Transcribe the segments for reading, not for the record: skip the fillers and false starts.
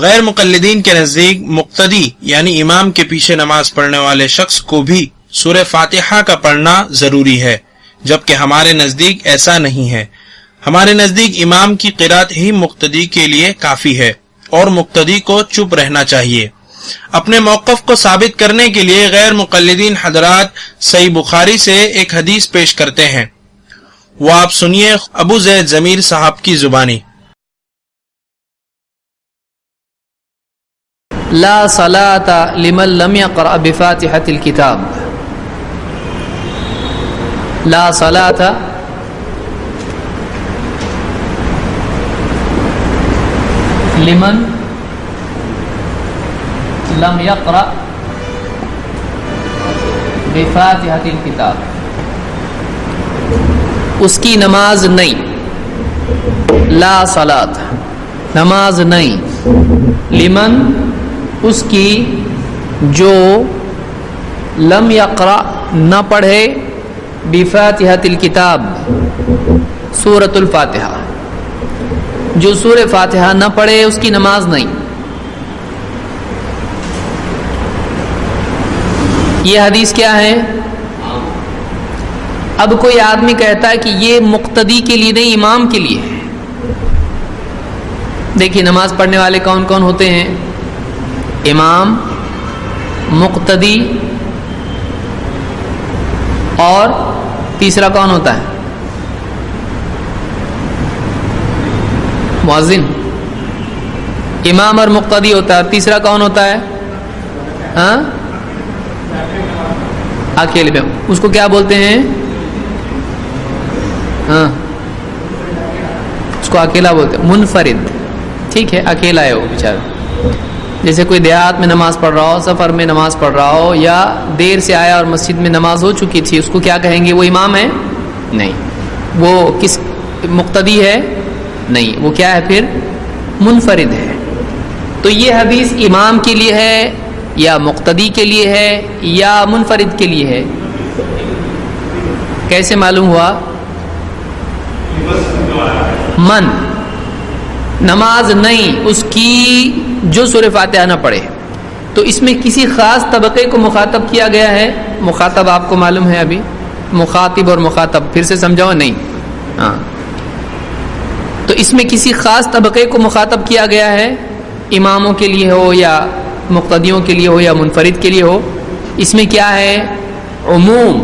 غیر مقلدین کے نزدیک مقتدی یعنی امام کے پیچھے نماز پڑھنے والے شخص کو بھی سورہ فاتحہ کا پڑھنا ضروری ہے، جبکہ ہمارے نزدیک ایسا نہیں ہے۔ ہمارے نزدیک امام کی قرات ہی مقتدی کے لیے کافی ہے اور مقتدی کو چپ رہنا چاہیے۔ اپنے موقف کو ثابت کرنے کے لیے غیر مقلدین حضرات صحیح بخاری سے ایک حدیث پیش کرتے ہیں، وہ آپ سنیے ابو زید ضمیر صاحب کی زبانی۔ لا صلاة لمن لم يقرأ بفاتحة الكتاب۔ لا صلاة لمن لم يقرأ بفاتحة الكتاب، اس کی نماز نہیں۔ لا صلاة نماز نہیں، لمن اس کی جو لم یقرأ نہ پڑھے بفاتحۃ الکتاب سورۃ الفاتحہ، جو سورہ فاتحہ نہ پڑھے اس کی نماز نہیں۔ یہ حدیث کیا ہے؟ اب کوئی آدمی کہتا ہے کہ یہ مقتدی کے لیے نہیں، امام کے لیے ہے۔ دیکھیے نماز پڑھنے والے کون کون ہوتے ہیں؟ امام، مقتدی، اور تیسرا کون ہوتا ہے؟ مؤذن۔ امام اور مقتدی ہوتا ہے، تیسرا کون ہوتا ہے؟ ہاں، اکیلے پہ اس کو کیا بولتے ہیں؟ ہاں، اس کو اکیلا بولتے ہیں، منفرد۔ ٹھیک ہے، اکیلا ہے وہ بیچارہ۔ جیسے کوئی دیہات میں نماز پڑھ رہا ہو، سفر میں نماز پڑھ رہا ہو، یا دیر سے آیا اور مسجد میں نماز ہو چکی تھی، اس کو کیا کہیں گے؟ وہ امام ہے؟ نہیں۔ وہ کس مقتدی ہے؟ نہیں، وہ کیا ہے پھر؟ منفرد ہے۔ تو یہ حدیث امام کے لیے ہے یا مقتدی کے لیے ہے یا منفرد کے لیے ہے؟ کیسے معلوم ہوا؟ من نماز نہیں اس کی جو سورہ فاتحہ نہ پڑھے، تو اس میں کسی خاص طبقے کو مخاطب کیا گیا ہے؟ مخاطب آپ کو معلوم ہے ابھی؟ مخاطب اور مخاطب پھر سے سمجھاؤ؟ نہیں، ہاں۔ تو اس میں کسی خاص طبقے کو مخاطب کیا گیا ہے، اماموں کے لیے ہو یا مقتدیوں کے لیے ہو یا منفرد کے لیے ہو؟ اس میں کیا ہے؟ عموم۔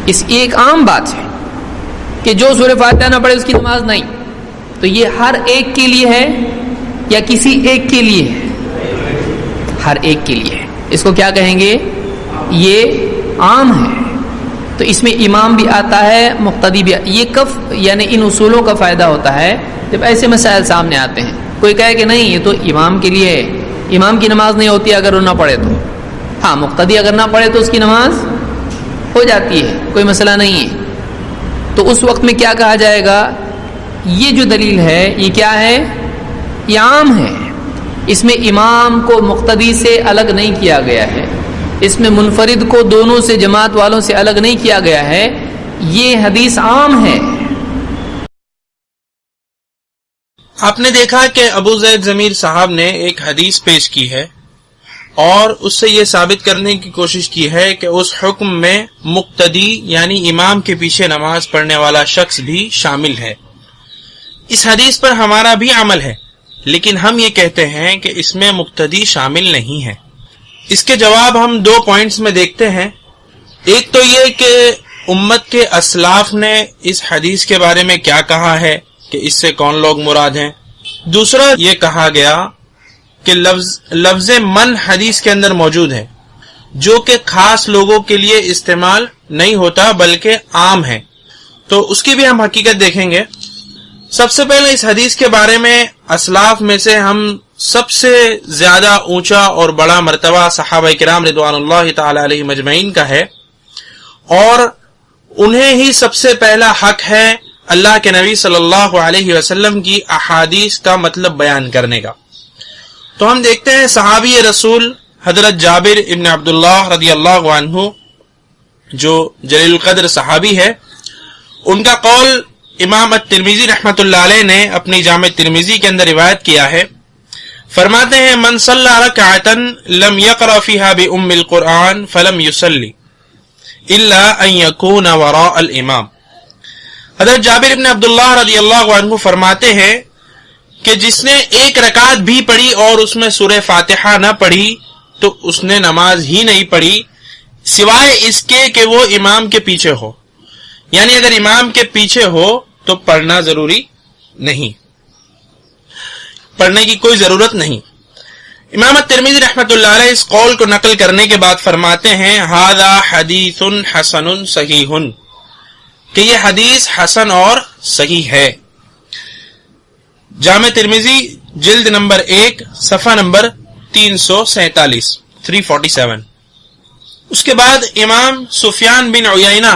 اس ایک عام بات ہے کہ جو سورہ فاتحہ نہ پڑھے اس کی نماز نہیں۔ تو یہ ہر ایک کے لیے ہے یا کسی ایک کے لیے ہے؟ ہر ایک کے لیے ہے۔ اس کو کیا کہیں گے؟ یہ عام ہے۔ تو اس میں امام بھی آتا ہے، مقتدی بھی یہ کف یعنی ان اصولوں کا فائدہ ہوتا ہے جب ایسے مسائل سامنے آتے ہیں۔ کوئی کہے کہ نہیں یہ تو امام کے لیے ہے، امام کی نماز نہیں ہوتی اگر وہ نہ پڑھے تو۔ ہاں، مقتدی اگر نہ پڑھے تو اس کی نماز ہو جاتی ہے، کوئی مسئلہ نہیں ہے۔ تو اس وقت میں کیا کہا جائے گا؟ یہ جو دلیل ہے یہ کیا ہے؟ یہ عام ہے۔ اس میں امام کو مقتدی سے الگ نہیں کیا گیا ہے، اس میں منفرد کو دونوں سے جماعت والوں سے الگ نہیں کیا گیا ہے، یہ حدیث عام ہے۔ آپ نے دیکھا کہ ابو زید ضمیر صاحب نے ایک حدیث پیش کی ہے اور اس سے یہ ثابت کرنے کی کوشش کی ہے کہ اس حکم میں مقتدی یعنی امام کے پیچھے نماز پڑھنے والا شخص بھی شامل ہے۔ اس حدیث پر ہمارا بھی عمل ہے، لیکن ہم یہ کہتے ہیں کہ اس میں مقتدی شامل نہیں ہے۔ اس کے جواب ہم 2 پوائنٹس میں دیکھتے ہیں۔ ایک تو یہ کہ امت کے اسلاف نے اس حدیث کے بارے میں کیا کہا ہے کہ اس سے کون لوگ مراد ہیں۔ دوسرا یہ کہا گیا کہ لفظ من حدیث کے اندر موجود ہے، جو کہ خاص لوگوں کے لیے استعمال نہیں ہوتا بلکہ عام ہے، تو اس کی بھی ہم حقیقت دیکھیں گے۔ سب سے پہلے اس حدیث کے بارے میں اسلاف میں سے ہم سب سے زیادہ اونچا اور بڑا مرتبہ صحابہ کرام رضوان اللہ تعالی علیہ مجمعین کا ہے، اور انہیں ہی سب سے پہلا حق ہے اللہ کے نبی صلی اللہ علیہ وسلم کی احادیث کا مطلب بیان کرنے کا۔ تو ہم دیکھتے ہیں صحابی رسول حضرت جابر ابن عبداللہ رضی اللہ عنہ جو جلیل القدر صحابی ہے، ان کا قول امام الترمذی رحمۃ اللہ علیہ نے اپنی جامع ترمذی کے اندر روایت کیا ہے۔ فرماتے ہیں من صلی رکعتا لم یقرأ فیہا بأم القرآن فلم یصلی الا ان یکون وراء الامام۔ حضرت جابر بن عبداللہ رضی اللہ عنہ فرماتے ہیں کہ جس نے ایک رکعت بھی پڑھی اور اس میں سورہ فاتحہ نہ پڑھی تو اس نے نماز ہی نہیں پڑھی سوائے اس کے کہ وہ امام کے پیچھے ہو، یعنی اگر امام کے پیچھے ہو تو پڑھنا ضروری نہیں، پڑھنے کی کوئی ضرورت نہیں۔ امام الترمذی رحمۃ اللہ علیہ اس قول کو نقل کرنے کے بعد فرماتے ہیں ھذا حدیث حسن صحیح، کہ یہ حدیث حسن اور صحیح ہے۔ جامع ترمذی جلد نمبر 1 صفحہ نمبر 347۔ اس کے بعد امام سفیان بن عیینہ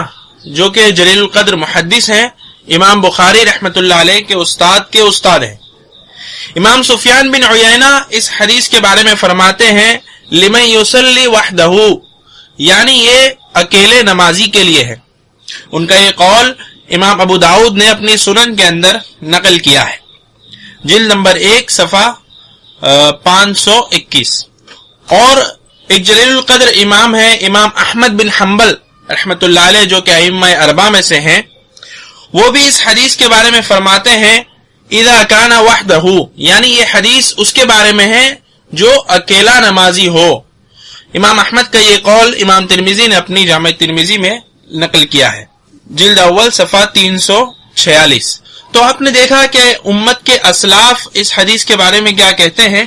جو کہ جلیل القدر محدث ہیں، امام بخاری رحمۃ اللہ علیہ کے استاد ہیں، امام سفیان بن عیینہ اس حدیث کے بارے میں فرماتے ہیں لمن یصلی وحدہ، یعنی یہ اکیلے نمازی کے لیے ہے۔ ان کا یہ قول امام ابو داؤد نے اپنی سنن کے اندر نقل کیا ہے، جلد نمبر 1 صفحہ 521۔ اور ایک جلیل القدر امام ہے امام احمد بن حنبل رحمۃ اللہ علیہ جو کہ ائمہ اربعہ میں سے ہیں، وہ بھی اس حدیث کے بارے میں فرماتے ہیں اذا کان وحدہ، یعنی یہ حدیث اس کے بارے میں ہے جو اکیلا نمازی ہو۔ امام احمد کا یہ قول امام ترمذی نے اپنی جامع ترمذی میں نقل کیا ہے، جلد اول صفحہ 346۔ تو آپ نے دیکھا کہ امت کے اسلاف اس حدیث کے بارے میں کیا کہتے ہیں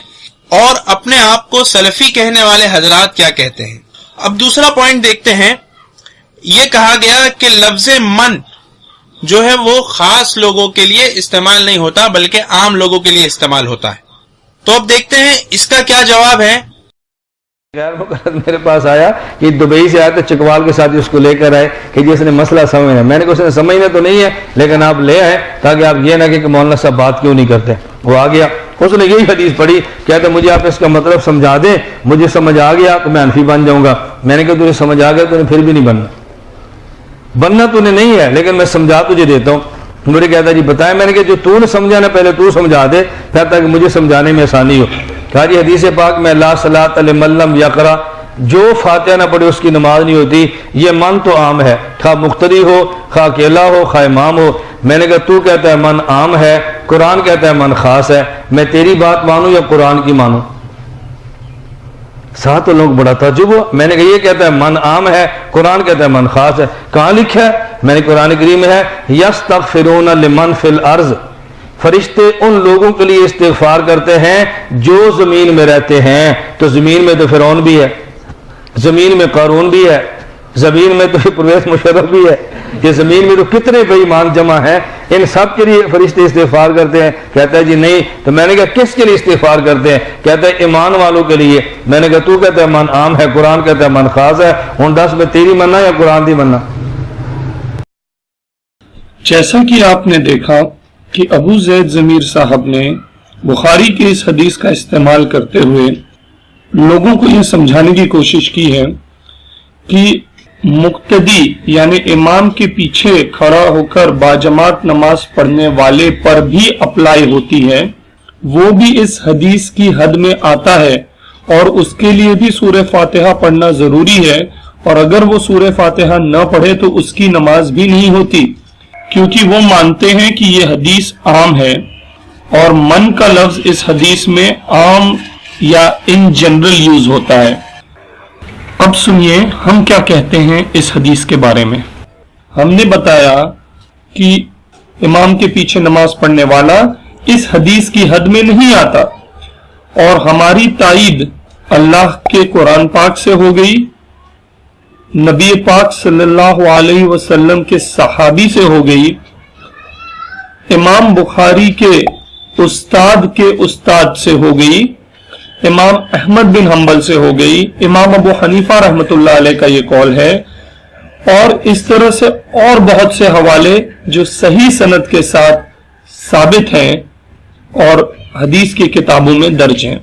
اور اپنے آپ کو سلفی کہنے والے حضرات کیا کہتے ہیں۔ اب دوسرا پوائنٹ دیکھتے ہیں، یہ کہا گیا کہ لفظ من جو ہے وہ خاص لوگوں کے لیے استعمال نہیں ہوتا بلکہ عام لوگوں کے لیے استعمال ہوتا ہے۔ تو اب دیکھتے ہیں اس کا کیا جواب ہے۔ غیر مقرر میرے پاس آیا کہ دبئی سے آیا تو چکوال کے ساتھ اس کو لے کر آئے کہ جس نے مسئلہ سمجھنا، میں نے کہا اس نے سمجھنا تو نہیں ہے لیکن آپ لے آئے تاکہ آپ یہ نہ کہ مولانا صاحب بات کیوں نہیں کرتے۔ وہ آ گیا، اس نے یہی حدیث پڑھی، کہتے مجھے آپ اس کا مطلب سمجھا دیں، مجھے سمجھ آ گیا تو میں حنفی بن جاؤں گا۔ میں نے کہا تجھے سمجھ آ گیا تو نے پھر بھی نہیں بننا تو نے نہیں ہے، لیکن میں سمجھا تجھے دیتا ہوں۔ مجھے کہتا جی بتائیں، میں نے کہا جو تو نے سمجھا نا پہلے تو سمجھا دے پھر تاکہ مجھے سمجھانے میں آسانی ہو۔ کہا جی حدیث پاک میں لا صلاۃ لمن لم یقرأ، جو فاتحہ نہ پڑھے اس کی نماز نہیں ہوتی، یہ من تو عام ہے، خواہ مقتدی ہو خواہ اکیلا ہو خواہ امام ہو۔ میں نے کہا تو کہتا ہے من عام ہے، قرآن کہتا ہے من خاص ہے، میں تیری بات مانوں یا قرآن کی مانوں؟ ساتھ تو لوگ بڑا تعجب ہوا۔ میں نے کہا یہ کہتا ہے من عام ہے، قرآن کہتا ہے من خاص ہے، کہاں لکھا ہے؟ میں نے قرآن کریم میں ہے یستغفرون لمن فی الارض، فرشتے ان لوگوں کے لیے استغفار کرتے ہیں جو زمین میں رہتے ہیں۔ تو زمین میں تو فرعون بھی ہے، زمین میں قارون بھی ہے، زمین میں تو پرویز مشرف بھی ہے، یہ زمین میں تو کتنے بے ایمان جمع ہیں، ان سب کے لیے فرشتے استغفار کرتے ہیں۔ کہتا ہے جی نہیں۔ تو میں نے کہا کس کے لیے استغفار کرتے ہیں؟ کہتا ہے ایمان والوں کے لیے۔ میں نے کہا تو کہتا ہے من عام ہے، قرآن کہتا ہے من خاص ہے، ہن دس میں تیری مننا یا قرآن دی مننا؟ جیسا کہ آپ نے دیکھا کہ ابو زید ضمیر صاحب نے بخاری کی اس حدیث کا استعمال کرتے ہوئے لوگوں کو یہ سمجھانے کی کوشش کی ہے کہ مقتدی یعنی امام کے پیچھے کھڑا ہو کر باجماعت نماز پڑھنے والے پر بھی اپلائی ہوتی ہے، وہ بھی اس حدیث کی حد میں آتا ہے اور اس کے لیے بھی سورہ فاتحہ پڑھنا ضروری ہے، اور اگر وہ سورہ فاتحہ نہ پڑھے تو اس کی نماز بھی نہیں ہوتی، کیونکہ وہ مانتے ہیں کہ یہ حدیث عام ہے اور من کا لفظ اس حدیث میں عام یا ان جنرل یوز ہوتا ہے۔ اب سنیے ہم کیا کہتے ہیں اس حدیث کے بارے میں۔ ہم نے بتایا کہ امام کے پیچھے نماز پڑھنے والا اس حدیث کی حد میں نہیں آتا، اور ہماری تائید اللہ کے قرآن پاک سے ہو گئی، نبی پاک صلی اللہ علیہ وسلم کے صحابی سے ہو گئی، امام بخاری کے استاد سے ہو گئی، امام احمد بن حنبل سے ہو گئی، امام ابو حنیفہ رحمۃ اللہ علیہ کا یہ قول ہے، اور اس طرح سے اور بہت سے حوالے جو صحیح سند کے ساتھ ثابت ہیں اور حدیث کی کتابوں میں درج ہیں۔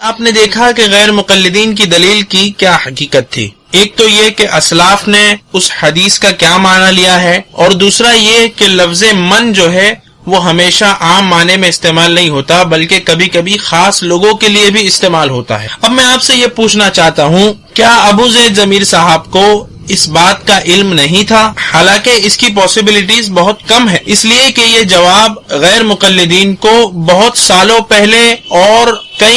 آپ نے دیکھا کہ غیر مقلدین کی دلیل کی کیا حقیقت تھی۔ ایک تو یہ کہ اسلاف نے اس حدیث کا کیا معنی لیا ہے، اور دوسرا یہ کہ لفظ من جو ہے وہ ہمیشہ عام معنی میں استعمال نہیں ہوتا بلکہ کبھی کبھی خاص لوگوں کے لیے بھی استعمال ہوتا ہے۔ اب میں آپ سے یہ پوچھنا چاہتا ہوں، کیا ابو زید ضمیر صاحب کو اس بات کا علم نہیں تھا؟ حالانکہ اس کی پاسبلٹیز بہت کم ہے، اس لیے کہ یہ جواب غیر مقلدین کو بہت سالوں پہلے اور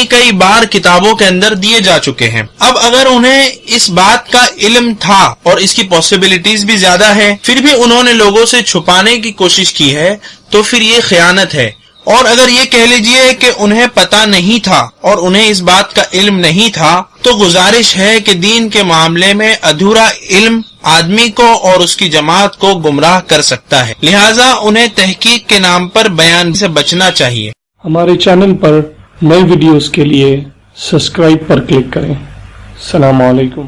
کئی بار کتابوں کے اندر دیے جا چکے ہیں۔ اب اگر انہیں اس بات کا علم تھا اور اس کی پاسبلٹیز بھی زیادہ ہے، پھر بھی انہوں نے لوگوں سے چھپانے کی کوشش کی ہے، تو پھر یہ خیانت ہے۔ اور اگر یہ کہہ لیجئے کہ انہیں پتہ نہیں تھا اور انہیں اس بات کا علم نہیں تھا، تو گزارش ہے کہ دین کے معاملے میں ادھورا علم آدمی کو اور اس کی جماعت کو گمراہ کر سکتا ہے، لہٰذا انہیں تحقیق کے نام پر بیان سے بچنا چاہیے۔ ہمارے چینل پر نئے ویڈیوز کے لیے سبسکرائب پر کلک کریں۔ السلام علیکم۔